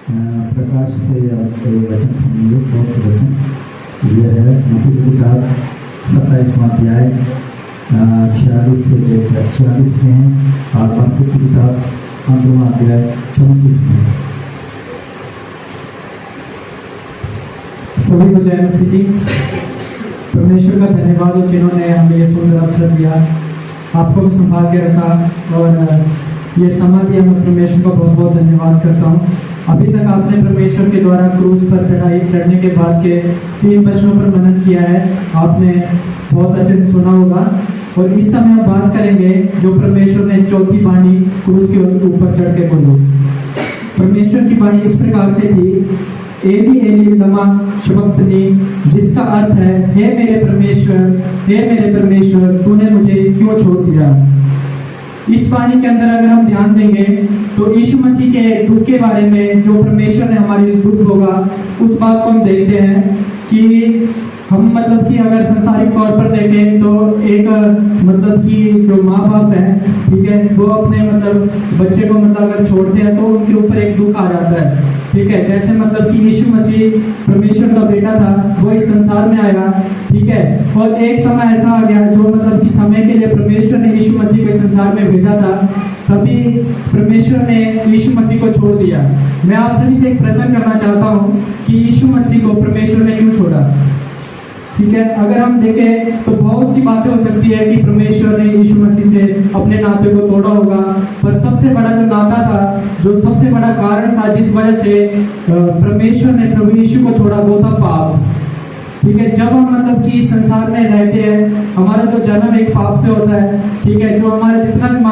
प्रकाश से आपको एक वचन सुनेंगे। 4th वचन यह है मत्ती की किताब 27वां अध्याय 46 से लेकर 46 में है और मरकुस की किताब 15वां अध्याय 34 में है। सभी को जय मसीह की। परमेश्वर का धन्यवाद हो जिन्होंने हमें ये सुंदर अवसर दिया, आपको भी संभाल के रखा और ये समय दिया। मैं परमेश्वर का बहुत बहुत धन्यवाद करता हूँ। अभी तक आपने परमेश्वर के द्वारा क्रूस पर चढ़ने के बाद के 3 वचनों पर मनन किया है, आपने बहुत अच्छे से सुना होगा। और इस समय हम बात करेंगे जो परमेश्वर ने चौथी वाणी क्रूस के ऊपर चढ़ के बोली। परमेश्वर की वाणी इस प्रकार से थी, एली एली लमा शबक्तनी, जिसका अर्थ है हे मेरे परमेश्वर तूने मुझे क्यों छोड़ दिया। इस वाणी के अंदर अगर हम ध्यान देंगे तो यीशु मसीह के दुख के बारे में जो परमेश्वर ने हमारे लिए दुख होगा उस बात को हम देखते हैं कि हम मतलब कि अगर संसारिक तौर पर देखें तो एक मतलब कि जो माँ बाप है, ठीक है, वो अपने मतलब बच्चे को मतलब अगर छोड़ते हैं तो उनके ऊपर एक दुख आ जाता है, ठीक है। जैसे मतलब कि यीशु मसीह परमेश्वर का बेटा था, वो इस संसार में आया, ठीक है, और एक समय ऐसा आ गया जो मतलब कि समय के लिए परमेश्वर ने यीशु मसीह को संसार में भेजा था, तभी परमेश्वर ने यीशु मसीह को छोड़ दिया। मैं आप सभी से एक प्रश्न करना चाहता हूँ कि यीशु मसीह को परमेश्वर ने क्यों छोड़ा, ठीक है। अगर हम देखें तो बहुत सी बातें हो सकती है कि परमेश्वर ने यीशु मसीह से अपने नाते को तोड़ा होगा, पर सबसे बड़ा जो नाता था, जो सबसे बड़ा कारण था जिस वजह से परमेश्वर ने प्रभु यीशु को छोड़ा, वो था पाप, ठीक है। जब हम मतलब कि संसार में रहते हैं, हमारा जो जन्म एक पाप से होता है, ठीक है। जो हमारा जितना भी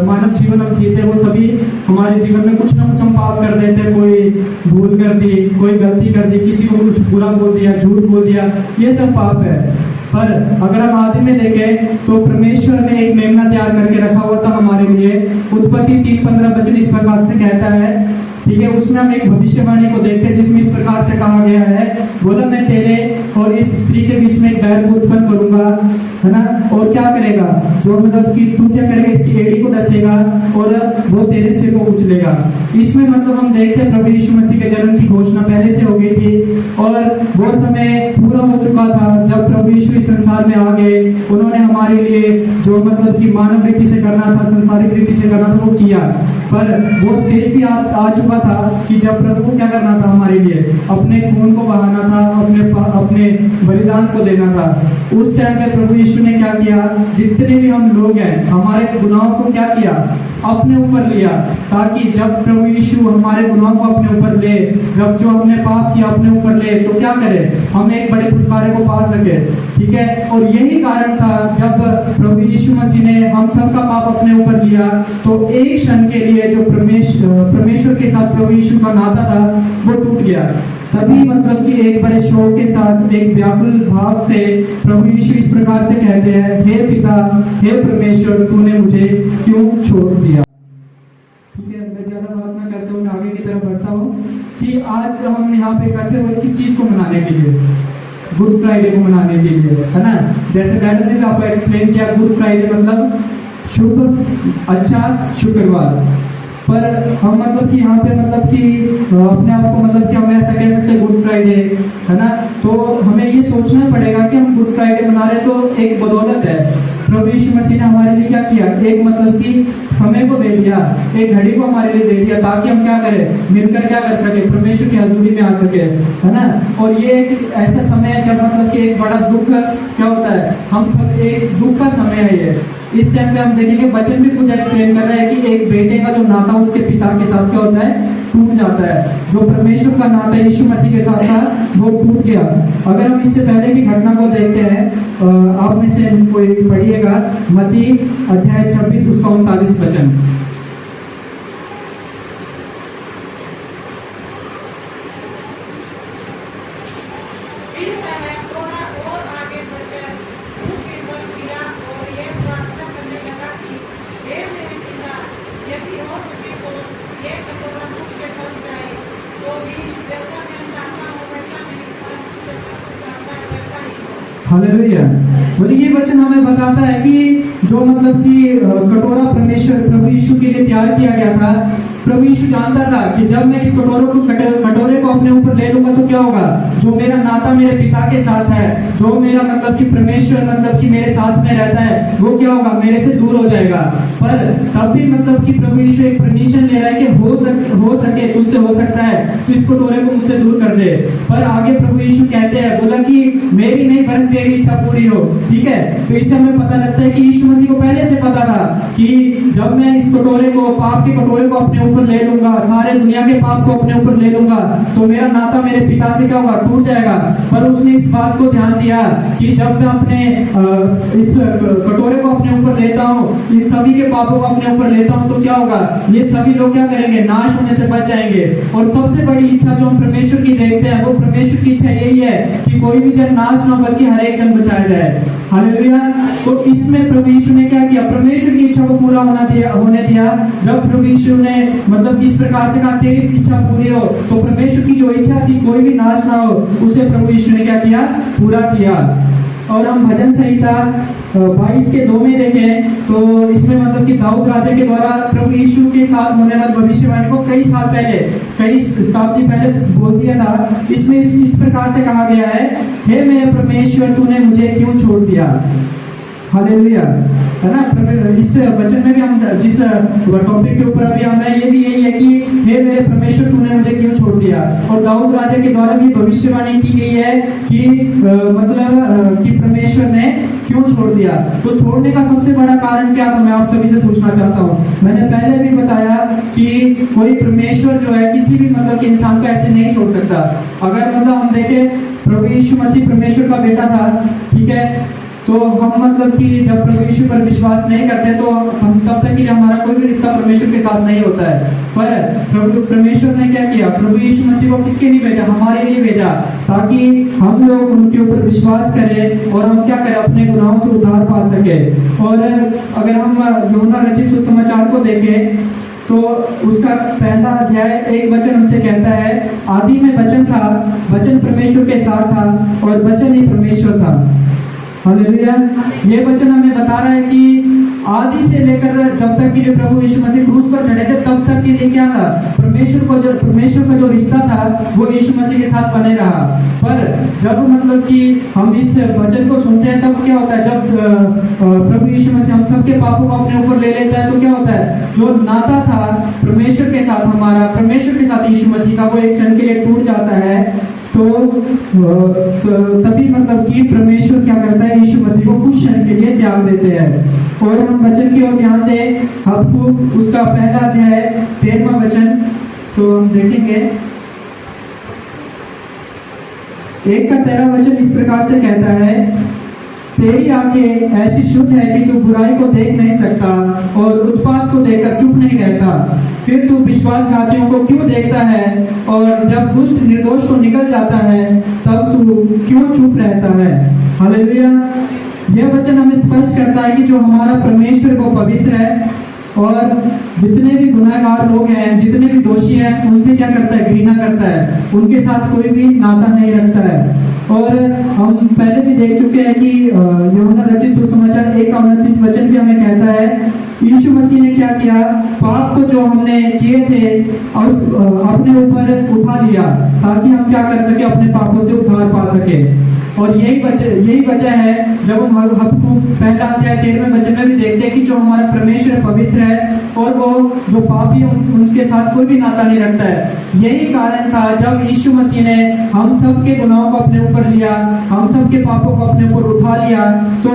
मानव जीवन हम जीते हैं वो सभी हमारे जीवन में कुछ ना कुछ हम पाप कर देते हैं। कोई भूल कर दी, कोई गलती कर दी, किसी को कुछ बुरा बोल दिया, झूठ बोल दिया, ये सब पाप है। पर अगर हम आदि में देखें तो परमेश्वर ने एक मेमना तैयार करके रखा हुआ था हमारे लिए। उत्पत्ति 3:15 वचन इस प्रकार से कहता है, ठीक है। उसमें हम एक भविष्यवाणी को देखते हैं जिसमें इस प्रकार से कहा गया है, बोला मैं तेरे और इस स्त्री के बीच में एक बैर को उत्पन्न करूंगा, है ना, और क्या करेगा, जो मतलब कि तू क्या करेगा, इसकी एड़ी को डसेगा और वो तेरे सिर को कुचलेगा। इसमें मतलब हम देखते हैं प्रभु यीशु मसीह के जन्म की घोषणा पहले से हो गई थी और वो समय पूरा हो चुका था जब प्रभु यीशु इस संसार में आ गए। उन्होंने हमारे लिए जो मतलब कि मानव रीति से करना था, संसारिक रीति से करना था, वो किया। पर वो स्टेज भी आ चुका था कि जब प्रभु को क्या करना था, हमारे लिए अपने खून को बहाना था, अपने बलिदान को देना था। उस टाइम में प्रभु यीशु ने क्या किया, जितने भी हम लोग हैं हमारे गुनाहों को क्या किया, अपने ऊपर लिया, ताकि जब प्रभु यीशु हमारे गुनाहों को अपने ऊपर ले, जब जो हमने पाप किया अपने ऊपर ले, तो क्या करे, हम एक बड़े छुटकारे को पा सके, ठीक है। और यही कारण था जब प्रभु यीशु मसीह ने हम सबका पाप अपने ऊपर लिया, तो एक क्षण के लिए जो परमेश्वर के साथ प्रभु यीशु का नाता था वो टूट गया। तभी मतलब कि एक बड़े शोक के साथ, एक व्याकुल भाव से प्रभु यीशु इस प्रकार से कहते हैं, हे पिता, हे परमेश्वर, तूने मुझे क्यों छोड़ दिया। ठीक है, मैं ज्यादा बात ना करते हुए आगे की तरफ बढ़ता हूँ कि आज हम यहाँ पे इकट्ठे हुए किस चीज को मनाने के लिए, गुड फ्राइडे को मनाने के लिए, है ना। जैसे मैडम ने भी आपको एक्सप्लेन किया, गुड फ्राइडे मतलब शुभ अच्छा शुक्रवार। पर हम मतलब कि यहाँ पे मतलब कि अपने आप को मतलब कि हम ऐसा कह सकते हैं गुड फ्राइडे, है ना। तो हमें ये सोचना पड़ेगा कि हम गुड फ्राइडे मना रहे तो एक बदौलत है, प्रभु यीशु मसीह ने हमारे लिए क्या किया, एक मतलब कि समय को दे दिया, एक घड़ी को हमारे लिए दे दिया, ताकि हम क्या करें, मिलकर क्या कर सके, परमेश्वर की हजूरी में आ सके, है ना। और ये एक ऐसा समय है जब मतलब कि एक बड़ा दुख क्या होता है, हम सब एक दुख का समय है ये। इस टाइम पे हम देखेंगे वचन भी खुद एक्सप्लेन कर रहा है कि एक बेटे का जो नाता उसके पिता के साथ क्या होता है, टूट जाता है। जो परमेश्वर का नाता यीशु मसीह के साथ था वो टूट गया। अगर हम इससे पहले की घटना को देखते हैं, आप में से कोई पढ़िएगा मत्ती अध्याय 26 उसका 39 वचन। हालेलुया। बोलिए, ये वचन हमें बताता है कि जो मतलब कि कटोरा परमेश्वर प्रभु यीशु के लिए तैयार किया गया था, प्रभु यीशु जानता था कि जब मैं इस कटोरे को अपने ऊपर ले लूंगा तो क्या होगा, जो मेरा नाता मेरे पिता के साथ है, जो मेरा मतलब कि परमेश्वर मतलब कि मेरे साथ में रहता है, वो क्या होगा, मेरे से दूर हो जाएगा। पर तब भी मतलब कि प्रभु यीशु एक परमिशन ले रहा है कि हो सके तुझसे हो सकता है तो इस कटोरे को मुझसे दूर कर दे। पर आगे प्रभु यीशु कहते हैं, बोला कि मेरी नहीं वरन तेरी इच्छा पूरी हो। ठीक है, तो इससे हमें पता लगता है कि यीशु मसीह को पहले से पता था कि जब मैं इस कटोरे को, पाप के कटोरे को अपने ऊपर ले लूंगा, सारे दुनिया के पाप को अपने ऊपर ले लूंगा, तो मेरा नाता मेरे पिता से क्या होगा, टूट जाएगा। पर उसने इस बात को ध्यान दिया कि जब मैं अपने इस कटोरे को अपने ऊपर लेता हूँ, इन सभी के पापों को अपने ऊपर लेता हूँ, तो क्या होगा, ये सभी लोग क्या करेंगे, नाश होने से बच जाएंगे। और सबसे बड़ी इच्छा जो हम परमेश्वर की देखते हैं, वो परमेश्वर की इच्छा यही है कि कोई भी जन नाश ना बल्कि हर एक जन बचाया जाए। हालेलुया। तो इसमें प्रभु यीशु ने क्या किया, परमेश्वर की इच्छा को पूरा होने दिया। जब प्रभु यीशु ने मतलब इस प्रकार से कहा, तेरी इच्छा पूरी हो, तो परमेश्वर की जो इच्छा थी कोई भी नाश ना हो, उसे प्रभु यीशु ने क्या किया, पूरा किया। और हम भजन संहिता 22:2 में देखें तो इसमें मतलब कि दाऊद राजा के द्वारा प्रभु यीशु के साथ होने वाली भविष्यवाणी को कई साल पहले, कई शताब्दी पहले बोल दिया था। इसमें इस प्रकार से कहा गया है, हे मेरे परमेश्वर तूने मुझे क्यों छोड़ दिया। हालेलुया, है ना। इस वचन में भी हम जिस टॉपिक के ऊपर अभी हम हैं, ये भी यही है कि हे मेरे परमेश्वर तूने मुझे क्यों छोड़ दिया। और दाऊद राजा के द्वारा भी भविष्यवाणी की गई है कि मतलब कि परमेश्वर ने क्यों छोड़ दिया। तो छोड़ने का सबसे बड़ा कारण क्या था, मैं आप सभी से पूछना चाहता हूँ। मैंने पहले भी बताया कि कोई परमेश्वर जो है किसी भी मतलब कि इंसान को ऐसे नहीं छोड़ सकता। अगर मतलब हम देखें, प्रभु यीशु मसीह परमेश्वर का बेटा था, ठीक है, तो हम मतलब कि जब प्रभु यीशु पर विश्वास नहीं करते तो हम तब तक कि हमारा कोई भी रिश्ता परमेश्वर के साथ नहीं होता है। पर प्रभु परमेश्वर ने क्या किया, प्रभु यीशु मसीह को किसके लिए भेजा, हमारे लिए भेजा, ताकि हम लोग उनके ऊपर विश्वास करें और हम क्या करें, अपने गुनाहों से उद्धार पा सके। और अगर हम यूहन्ना रचित सुसमाचार को देखें तो उसका पहला अध्याय 1 वचन हमसे कहता है, आदि में वचन था, वचन परमेश्वर के साथ था और वचन ही परमेश्वर था। हालेलुया। ये वचन हमें बता रहा है कि आदि से लेकर जब तक कि प्रभु यीशु मसीह क्रूस पर चढ़े थे तब तक के लिए क्या था, परमेश्वर का जो रिश्ता था वो यीशु मसीह के साथ बने रहा। पर जब मतलब कि हम इस वचन को सुनते हैं तब क्या होता है, जब प्रभु यीशु मसीह हम सबके पापों को अपने ऊपर ले लेता है तो क्या होता है, जो नाता था परमेश्वर के साथ, हमारा परमेश्वर के साथ यीशु मसीह का, वो एक क्षण के लिए टूट जाता है। तो तभी मतलब कि परमेश्वर क्या करता है, यीशु मसीह को कुछ क्षण के लिए त्याग देते हैं। और हम वचन की ओर ध्यान दें, हबक्कूक उसका पहला अध्याय 13वां वचन, तो हम देखेंगे 1 का 13 वचन इस प्रकार से कहता है, तेरी आंखें ऐसी शुद्ध है कि तू बुराई को देख नहीं सकता और उत्पात को देखकर चुप नहीं रहता। फिर तू विश्वासघातियों को क्यों देखता है और जब दुष्ट निर्दोष को निकल जाता है तब तू क्यों चुप रहता है। हालेलुया। यह वचन हमें स्पष्ट करता है कि जो हमारा परमेश्वर वो पवित्र है और जितने भी गुनाहगार लोग हैं, जितने भी दोषी हैं, उनसे क्या करता है, घृणा करता है, उनके साथ कोई भी नाता नहीं रखता है। और हम पहले भी देख चुके हैं कि यूहन्ना रचित सुसमाचार 1:29 वचन भी हमें कहता है, यीशु मसीह ने क्या किया, पाप को जो हमने किए थे अपने ऊपर उठा लिया ताकि हम क्या कर सके, अपने पापों से उद्धार पा सके। और यही वजह है जब हम हबक्कूक पहला अध्याय 13वें वचन में भी देखते हैं कि जो हमारा परमेश्वर पवित्र है और वो जो पापी उनके साथ कोई भी नाता नहीं रखता है। यही कारण था जब यीशु मसीह ने हम सब के गुनाहों को अपने ऊपर लिया, हम सब के पापों को अपने ऊपर उठा लिया, तो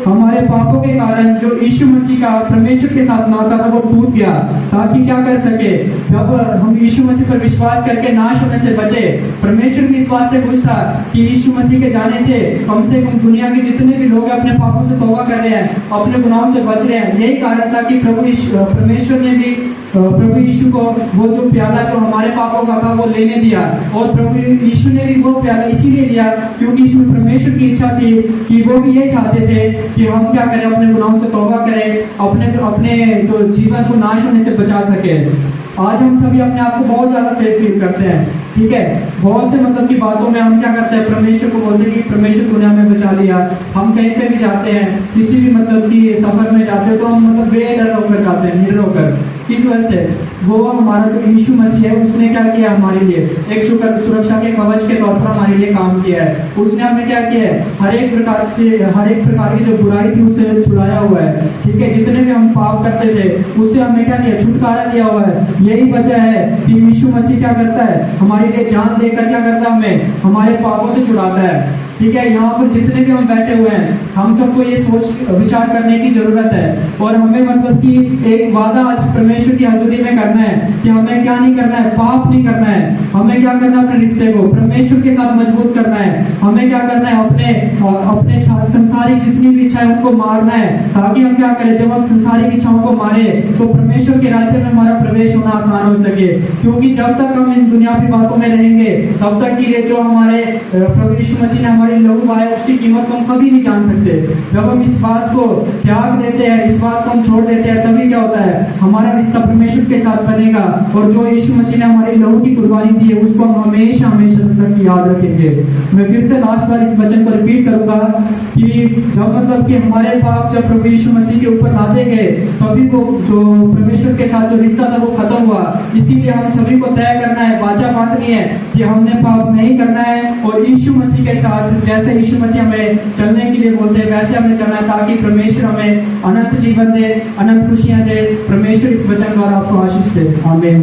हमारे पापों के कारण जो यीशु मसीह का परमेश्वर के साथ नाता था वो टूट गया, ताकि क्या कर सके, जब हम यीशु मसीह पर विश्वास करके नाश होने से बचे। परमेश्वर भी इस बात से खुश था कि यीशु मसीह के जाने से कम दुनिया के जितने भी लोग अपने पापों से तौबा कर रहे हैं, अपने गुनाहों से बच रहे हैं। यही कारण था कि परमेश्वर ने भी प्रभु यीशु को वो जो प्याला जो हमारे पापों का था वो लेने दिया। और प्रभु यीशु ने भी वो प्याला इसीलिए दिया क्योंकि इसमें परमेश्वर की इच्छा थी कि वो भी यही चाहते थे कि हम क्या करें, अपने गुनाहों से तौबा करें, अपने जो जीवन को नाश होने से बचा सके। आज हम सभी अपने आप को बहुत ज़्यादा सेफ फील करते हैं, ठीक है। बहुत से मतलब की बातों में हम क्या करते हैं, परमेश्वर को बोलते हैं कि परमेश्वर तूने हमें बचा लिया। हम कहीं पे भी जाते हैं, किसी भी मतलब की सफर में जाते हो तो हम मतलब बेडर होकर जाते हैं, निडर होकर, इस वजह से वो हमारा जो यीशु मसीह है उसने क्या किया हमारे लिए एक सुरक्षा के कवच के तौर पर हमारे लिए काम किया है। उसने हमें क्या किया है, हर एक प्रकार की जो बुराई थी उसे छुड़ाया हुआ है। ठीक है, जितने भी हम पाप करते थे उससे हमें क्या किया, छुटकारा दिया हुआ है। यही वजह है कि यीशु मसीह क्या करता है, हमारे लिए जान देकर क्या करता है, हमें हमारे पापों से छुड़ाता है। ठीक है, यहाँ पर जितने भी हम बैठे हुए हैं हम सबको ये सोच विचार करने की जरूरत है और हमें मतलब कि एक वादा आज परमेश्वर की हजूरी में करना है कि हमें क्या नहीं करना है, पाप नहीं करना है। हमें क्या करना है, अपने रिश्ते को परमेश्वर के साथ मजबूत करना है। हमें क्या करना है, अपने संसारिक जितनी भी इच्छाएं उनको मारना है, ताकि हम क्या करें, जब हम संसारिक इच्छाओं को मारे तो परमेश्वर के राज्य में हमारा प्रवेश होना आसान हो सके। क्योंकि जब तक हम इन दुनियावी बातों में रहेंगे तब तक कि जो हमारे प्रभु यीशु मसीह ने हमारे लहू बहाया उसकी कीमत को हम कभी नहीं जान सकते। जब हम इस बात को त्याग देते हैं, इस बात को हम छोड़ देते हैं, तभी क्या होता है, हमारा रिश्ता परमेश्वर के साथ बनेगा और जो यीशु मसीह ने हमारे लहू की कुर्बानी दी है उसको हम हमेशा हमेशा तक याद रखेंगे। मैं फिर से लास्ट बार इस वचन को रिपीट करूंगा कि जब मतलब कि हमारे पाप जब प्रभु यीशु मसीह के ऊपर लादे गए तभी वो जो परमेश्वर के साथ जो रिश्ता था वो खत्म हुआ। इसीलिए हम सभी को तय करना है, वाचा बांधनी है कि हमने पाप नहीं करना है और यीशु मसीह के साथ जैसे यीशु मसीह हमें चलने के लिए बोलते हैं वैसे हमें चलना है, ताकि परमेश्वर हमें अनंत जीवन दे, अनंत खुशियां दे। परमेश्वर इस वचन द्वारा आपको आशीष दे। आमीन।